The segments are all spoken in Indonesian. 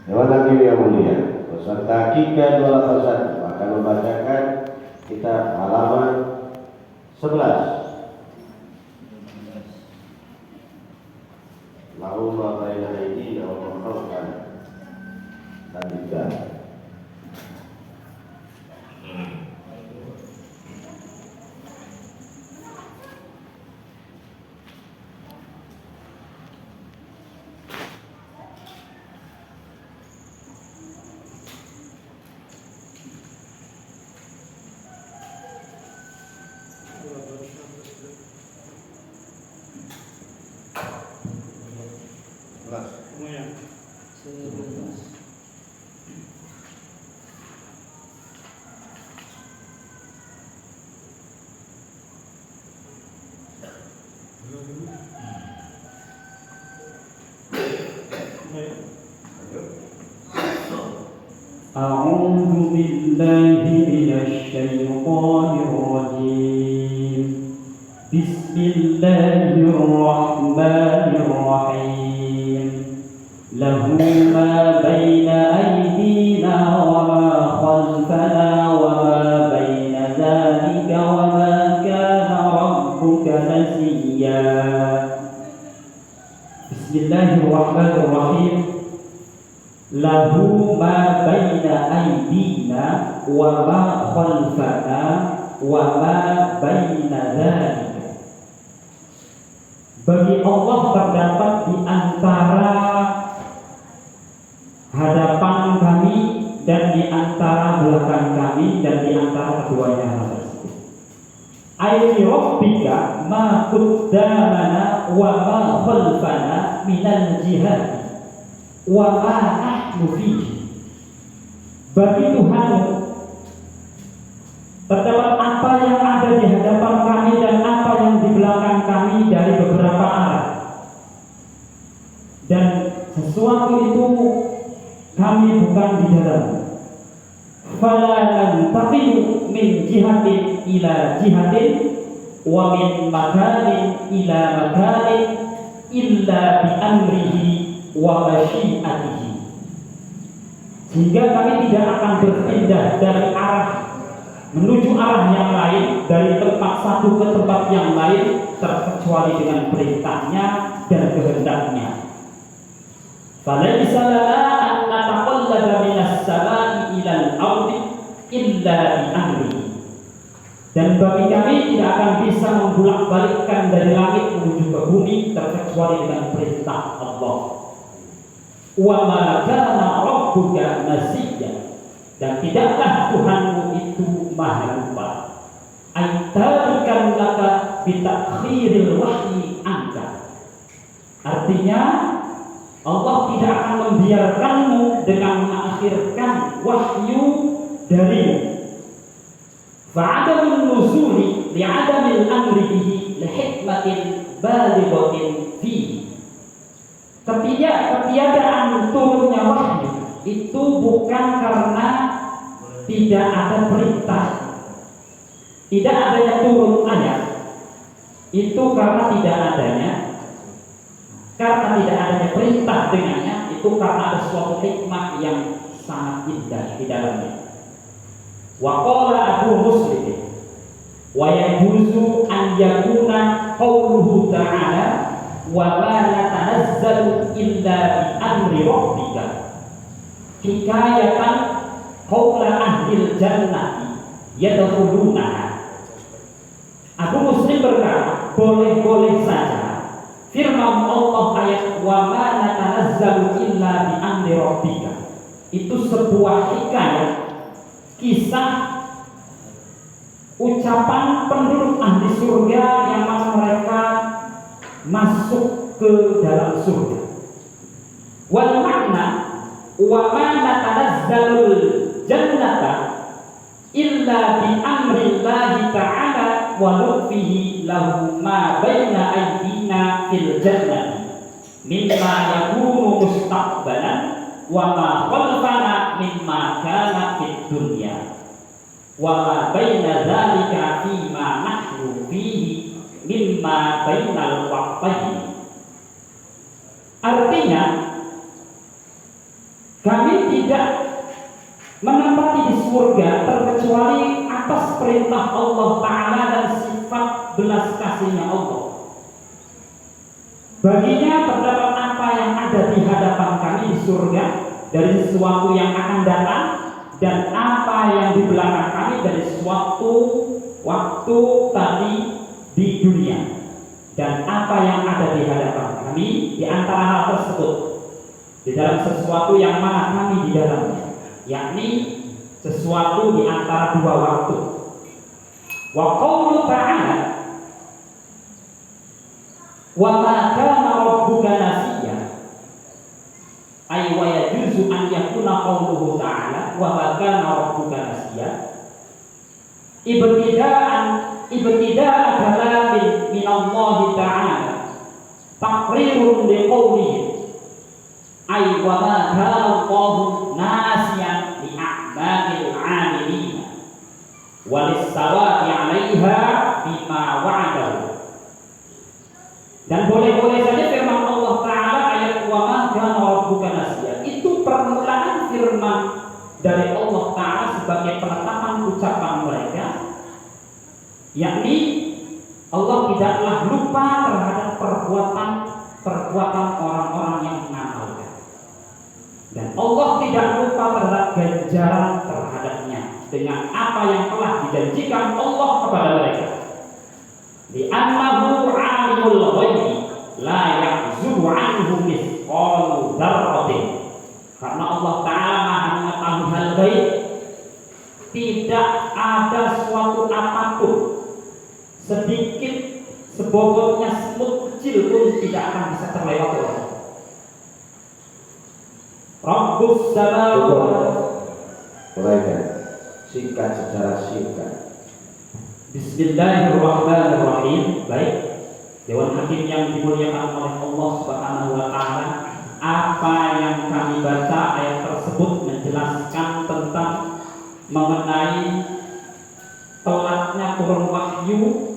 Dewan Hakim yang mulia, beserta Kika 281 akan membacakan kitab halaman 11. Lahumma baina aydina wa min khalfana dan juga أعوذ بالله من الشيطان الرجيم بسم الله الرحمن الرحيم له ما بين أيدينا وما خلفنا وما بين ذلك وما كان ربك نسيا بسم الله الرحمن الرحيم lahu ma baina aydina wa ma khalfana wa ma baina dzalika. Bagi Allah terdapat di antara hadapan kami dan di antara belakang kami dan di antara keduanya hal tersebut. Ayat rabbika ma qaddamana wa ma khalfana minal jihad wa ma nahnu fihi. Bagi Tuhan terdapat apa yang ada di hadapan kami dan apa yang di belakang kami dari beberapa arah, dan sesuatu itu kami bukan di dalam. Fala nantaqilu min jihatin ila jihatin wa min makanin ila makanin illa bi amrihi wa masyiatihi. Sehingga kami tidak akan berpindah dari arah menuju arah yang lain, dari tempat satu ke tempat yang lain, terkecuali dengan perintahnya dan kehendaknya. Falaisa lana an nataqallaba minas samai ilal ardi illa bi amrihi. Dan bagi kami tidak akan bisa membolak-balikkan dari langit menuju ke bumi terkecuali dengan perintah Allah. Wa ma kana rabbuka nasiya, dan tidaklah Tuhanmu itu maha lupa. Aitarikan laka bitakhiril wahyi anka. Artinya Allah tidak akan membiarkanmu dengan mengakhirkan wahyu darimu. Fa'adamun nuzuli li'adamil amri bihi lihikmatin balighatin fihi. Ketiadaan turunnya wahyu itu bukan karena tidak ada perintah, tidak adanya turun ayat, itu karena tidak adanya perintah dengannya, itu karena ada suatu hikmah yang sangat indah di dalamnya. Wa qala Abu Muslim wa yajuzu an yakuna qauluhu ta'ala wa ma natanazzalu illa bi amri rabbika hikayatan qaula ahlil jannati yadkhulunaha. Abu Muslim berkata, boleh-boleh saja firman Allah ayat wa ma natanazzalu illa bi amri rabbika itu sebuah hikayat, kisah ucapan penduduk ahli surga yang mana mereka masuk ke dalam surga. Wal makna wa ma natanazzalul jannata illa bi amrillahi ta'ala wa lutfihi lahu ma baina aydina fil jannati mimma yakunu mustaqbalan wa ma khalfana mimma kana fid dunya wa ma baina dzalika fima nahnu fihi mimma bainal waqtaini. Artinya kami ditempati di surga terkecuali atas perintah Allah Ta'ala dan sifat belas kasihnya Allah. Baginya terdapat apa yang ada di hadapan kami di surga dari sesuatu yang akan datang, dan apa yang di belakang kami dari suatu waktu tadi di dunia, dan apa yang ada di hadapan kami di antara hal tersebut di dalam sesuatu yang mana kami di dalamnya, yakni sesuatu di antara dua waktu. Wa qaulu ta'ala wa ma kana rabbuka nasiya, ay wa yajuzu an yakuna qauluhu ta'ala wa ma kana rabbuka nasiya ibtida'a kalamin min Allah ta'ala taqrirun li qawlihi ay wa ma kana Allahu nasiyan li a'malil 'amilin wa lis-sawa'i 'alaiha bima wa'adahu. Dan boleh-boleh saja firman Allah Ta'ala ayat wa ma kana rabbuka nasiya itu permulaan firman dari Allah Ta'ala sebagai penetapan ucapan mereka, yakni Allah tidaklah lupa terhadap perbuatan orang-orang yang mengamalkan, dan Allah tidak lupa terhadap ganjaran terhadapnya dengan apa yang telah dijanjikan Allah kepada mereka. Di annahu 'alimul ghaibi la yahzubu 'anhu mithqalu dzarratin, karena Allah Ta'ala Maha mengetahui hal gaib, tidak ada suatu apapun sedikit sebobotnya semut kecil pun tidak akan bisa terlewati oleh Allah. Rabbus samawati, uraikan singkat secara singkat. Bismillahirrahmanirrahim. Baik, Dewan Hakim yang dimuliakan oleh Allah Subhanahu wa Ta'ala, apa yang kami baca ayat tersebut menjelaskan tentang mengenai telatnya turun wahyu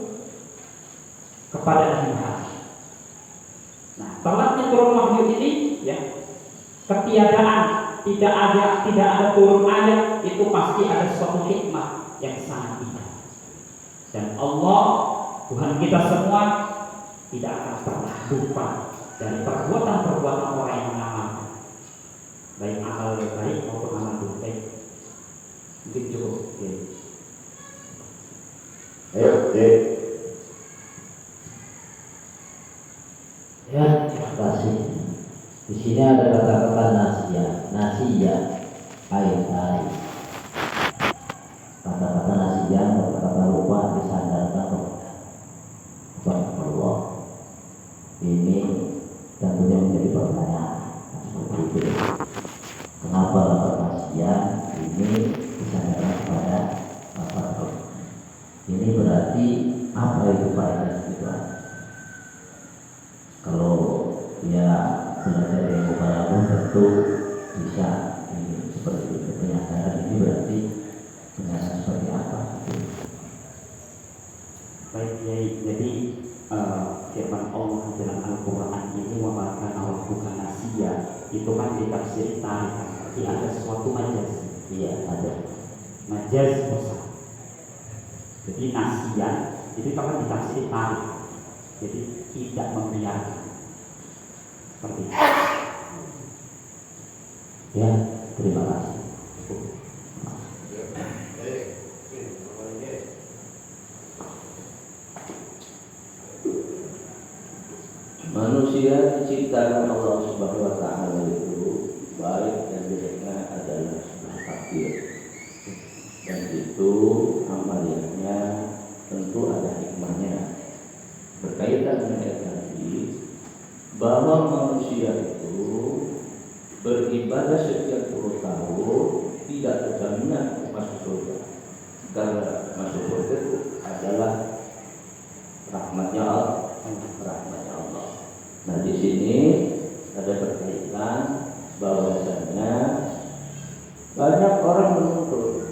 kepada Nabi Muhammad. Nah, telatnya turun wahyu ini, ya, ketiadaan, tidak ada turun ayat, itu pasti ada suatu hikmah yang sangat indah. Dan Allah, Tuhan kita semua, tidak akan pernah lupa dari perbuatan-perbuatan orang yang mengamalkan, baik amal baik maupun amal buruk. Mungkin cukup. Ya. Ayo, Ya, terima kasih. Di sini ada kata-kata nasiya, air. Kata-kata nasiya, kata-kata lupa disandarkan kepada Allah. Ini tentunya menjadi pertanyaan seperti itu. Kenapa kata nasiya ini disandarkan kepada Allah? Ini berarti apa itu faedah kita? Kalau dia belajar ilmu balaghah tentu bisa ini seperti itu. Pernyataan ini berarti pernyataan seperti apa? Baik, jadi firman Allah dalam Al-Quran ini wa ma kana rabbuka nasiya itu kan ditafsir tarikan, berarti ada sesuatu majaz. Iya, ada Majaz besar. Jadi nasiya itu kan ditafsir tarik, jadi tidak membiarkan. Seperti itu. ya. Terima kasih. Manusia diciptakan Allah Subhanahu wa Ta'ala itu baik dan jeleknya adalah sebuah takdir, dan itu amaliyahnya tentu ada hikmahnya. Berkaitan dengan tadi bahwa manusia itu beribadah setiap 10 tahun tidak terjaminan masuk surga, karena masuk surga itu adalah rahmatnya Allah. Nah, di sini ada berkaitan bahwasanya banyak orang menuntut,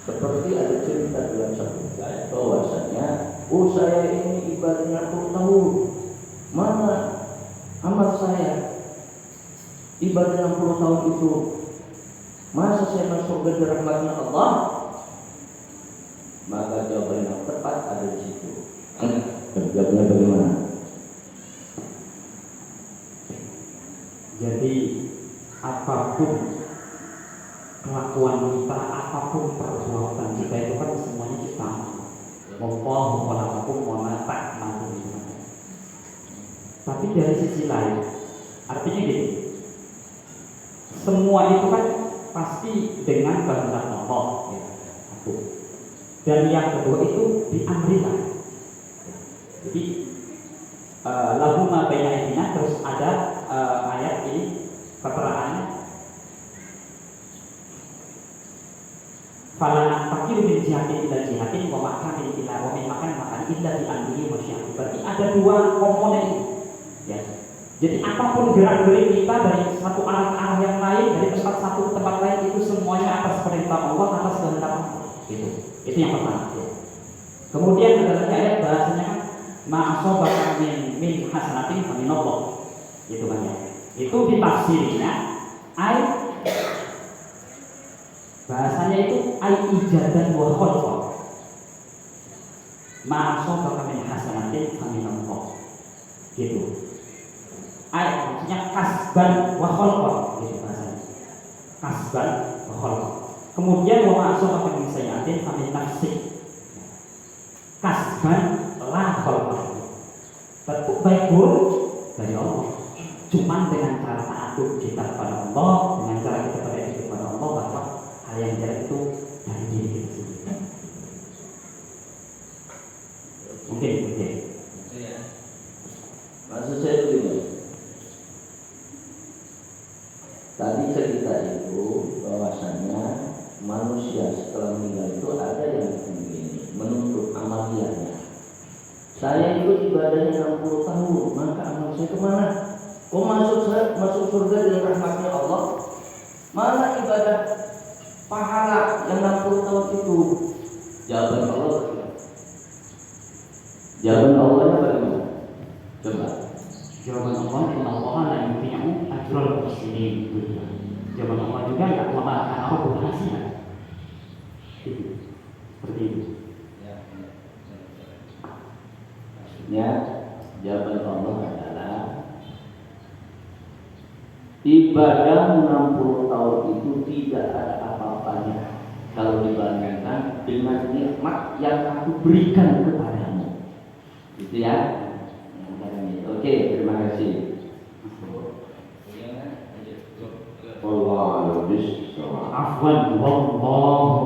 seperti ada cerita dalam satu ayat bahwasanya saya ini ibadahnya 10 tahun, mana amal saya ibadahnya 60 tahun itu Masa saya masuk surga di rahmatnya Allah? Maka jawaban yang tepat ada di situ. Jawabannya bagaimana? Jadi apapun kelakuan kita, apapun perbuatan kita itu kan semuanya kita wallahu khalaqakum wa ma ta'malun. Tapi dari sisi lain, artinya gini, semua itu kan pasti dengan kehendak Allah, ya. Dan yang kedua itu diamrikan. Jadi lahu ma baina aydina, terus ada ayat ini keterangannya fala takiru min jihatin ila jihatin wa makanin ila wa min makan illa bi amrihi wa syi'ati. Berarti ada dua komponen ini, ya. Jadi apapun gerak-gerik kita dari satu arah ke arah yang lain, dari tempat satu ke tempat lain, itu semuanya atas perintah Allah, atas kehendak Allah. Itu yang pertama, ya. Kemudian ada lagi ayat bahasanya kan ma'asobaka min hasanatin famin Allah. Itu kan ya. Itu ditafsirnya bahasanya itu ijadan wa khalqa. Ma'asobaka min hasanatin famin Allah. Gitu. Maksudnya kasban wa khalqa, gitu bahasanya. Kasban wa khalqa. Kemudian wa ma'asobaka min sayyi'atin famin nafsik. Kasban la khalqa. Bentuk baik buruk dari Allah. Cuman dengan cara taat kita kepada Allah, dengan cara kita berdoa kepada Allah, bahwa hal yang jelek itu dari diri kita sendiri. Mungkin. Maksud saya begini. Tadi cerita itu bahwasanya manusia setelah meninggal itu ada yang begini, menuntut amaliyahnya. Saya ikut ibadahnya 60 tahun, maka amal saya kemana? Kok masuk surga dengan rahmatnya Allah? Mana ibadah pahala yang 60 tahun itu? Jawaban Allah bagaimana? Jawaban Allahnya bagaimana? Coba. Jawaban Allah, inna Allah la yudhi'u ajral muhsinin. Jawaban Allah juga enggak memakan apa berhasil. Seperti itu. Ya, jawaban Allah adalah ibadah 60 tahun itu tidak ada apa-apanya kalau dibandingkan dengan nikmat yang aku berikan kepadamu. Gitu ya. Oke, terima kasih. Allah lebih Afwan wallahu